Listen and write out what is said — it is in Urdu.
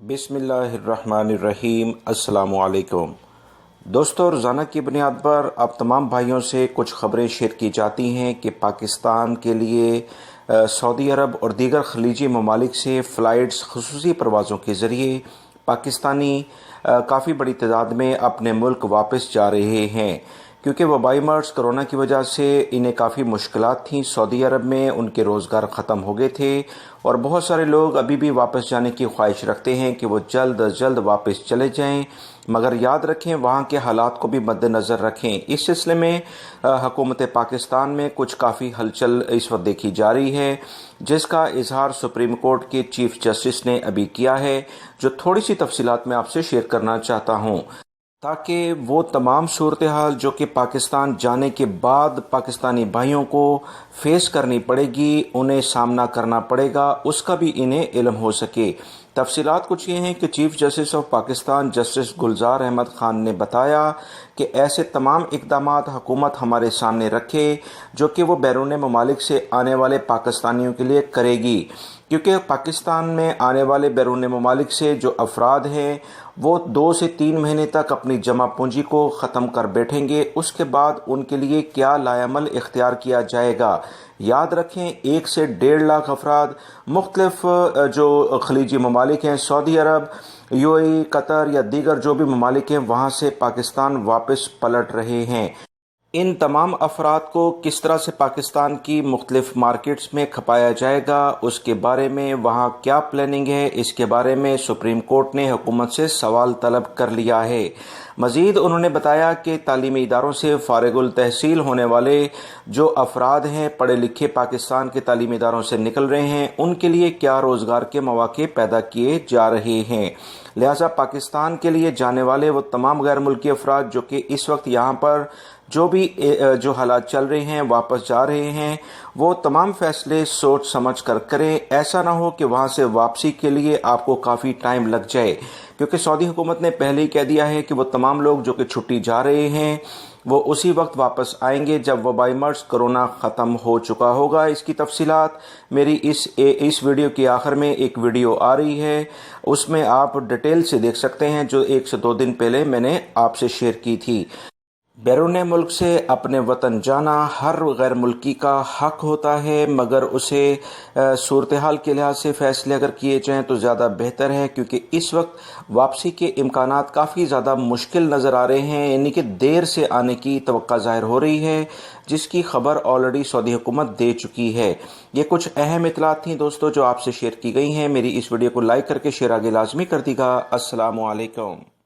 بسم اللہ الرحمن الرحیم۔ السلام علیکم دوستوں، روزانہ کی بنیاد پر اب تمام بھائیوں سے کچھ خبریں شیئر کی جاتی ہیں کہ پاکستان کے لیے سعودی عرب اور دیگر خلیجی ممالک سے فلائٹس خصوصی پروازوں کے ذریعے پاکستانی کافی بڑی تعداد میں اپنے ملک واپس جا رہے ہیں، کیونکہ وبائی مرض کرونا کی وجہ سے انہیں کافی مشکلات تھیں۔ سعودی عرب میں ان کے روزگار ختم ہو گئے تھے اور بہت سارے لوگ ابھی بھی واپس جانے کی خواہش رکھتے ہیں کہ وہ جلد از جلد واپس چلے جائیں، مگر یاد رکھیں وہاں کے حالات کو بھی مد نظر رکھیں۔ اس سلسلے میں حکومت پاکستان میں کچھ کافی ہلچل اس وقت دیکھی جا رہی ہے، جس کا اظہار سپریم کورٹ کے چیف جسٹس نے ابھی کیا ہے، جو تھوڑی سی تفصیلات میں آپ سے شیئر کرنا چاہتا ہوں، تاکہ وہ تمام صورتحال جو کہ پاکستان جانے کے بعد پاکستانی بھائیوں کو فیس کرنی پڑے گی، انہیں سامنا کرنا پڑے گا، اس کا بھی انہیں علم ہو سکے۔ تفصیلات کچھ یہ ہیں کہ chief justice of Pakistan justice Gulzar Ahmed Khan نے بتایا کہ ایسے تمام اقدامات حکومت ہمارے سامنے رکھے جو کہ وہ بیرون ممالک سے آنے والے پاکستانیوں کے لیے کرے گی، کیونکہ پاکستان میں آنے والے بیرون ممالک سے جو افراد ہیں وہ 2 سے 3 مہینے تک اپنی جمع پونجی کو ختم کر بیٹھیں گے۔ اس کے بعد ان کے لیے کیا لائعمل اختیار کیا جائے گا؟ یاد رکھیں 1 سے 1.5 لاکھ افراد مختلف جو خلیجی ممالک ہیں، سعودی عرب، UAE، قطر یا دیگر جو بھی ممالک ہیں، وہاں سے پاکستان واپس پلٹ رہے ہیں۔ ان تمام افراد کو کس طرح سے پاکستان کی مختلف مارکیٹس میں کھپایا جائے گا، اس کے بارے میں وہاں کیا پلاننگ ہے، اس کے بارے میں سپریم کورٹ نے حکومت سے سوال طلب کر لیا ہے۔ مزید انہوں نے بتایا کہ تعلیمی اداروں سے فارغ التحصیل ہونے والے جو افراد ہیں، پڑھے لکھے پاکستان کے تعلیمی اداروں سے نکل رہے ہیں، ان کے لیے کیا روزگار کے مواقع پیدا کیے جا رہے ہیں۔ لہذا پاکستان کے لیے جانے والے وہ تمام غیر ملکی افراد جو کہ اس وقت یہاں پر جو حالات چل رہے ہیں واپس جا رہے ہیں، وہ تمام فیصلے سوچ سمجھ کر کریں۔ ایسا نہ ہو کہ وہاں سے واپسی کے لیے آپ کو کافی ٹائم لگ جائے، کیونکہ سعودی حکومت نے پہلے ہی کہہ دیا ہے کہ وہ تمام لوگ جو کہ چھٹی جا رہے ہیں وہ اسی وقت واپس آئیں گے جب وبائی مرض کرونا ختم ہو چکا ہوگا۔ اس کی تفصیلات میری اس ویڈیو کے آخر میں ایک ویڈیو آ رہی ہے، اس میں آپ ڈیٹیل سے دیکھ سکتے ہیں، جو 1 سے 2 دن پہلے میں نے آپ سے شیئر کی تھی۔ بیرون ملک سے اپنے وطن جانا ہر غیر ملکی کا حق ہوتا ہے، مگر اسے صورتحال کے لحاظ سے فیصلے اگر کیے جائیں تو زیادہ بہتر ہے، کیونکہ اس وقت واپسی کے امکانات کافی زیادہ مشکل نظر آ رہے ہیں، یعنی کہ دیر سے آنے کی توقع ظاہر ہو رہی ہے، جس کی خبر آلریڈی سعودی حکومت دے چکی ہے۔ یہ کچھ اہم اطلاعات تھیں دوستوں جو آپ سے شیئر کی گئی ہیں۔ میری اس ویڈیو کو لائک کر کے شیئر آگے لازمی کر دیجیے گا۔ السلام علیکم۔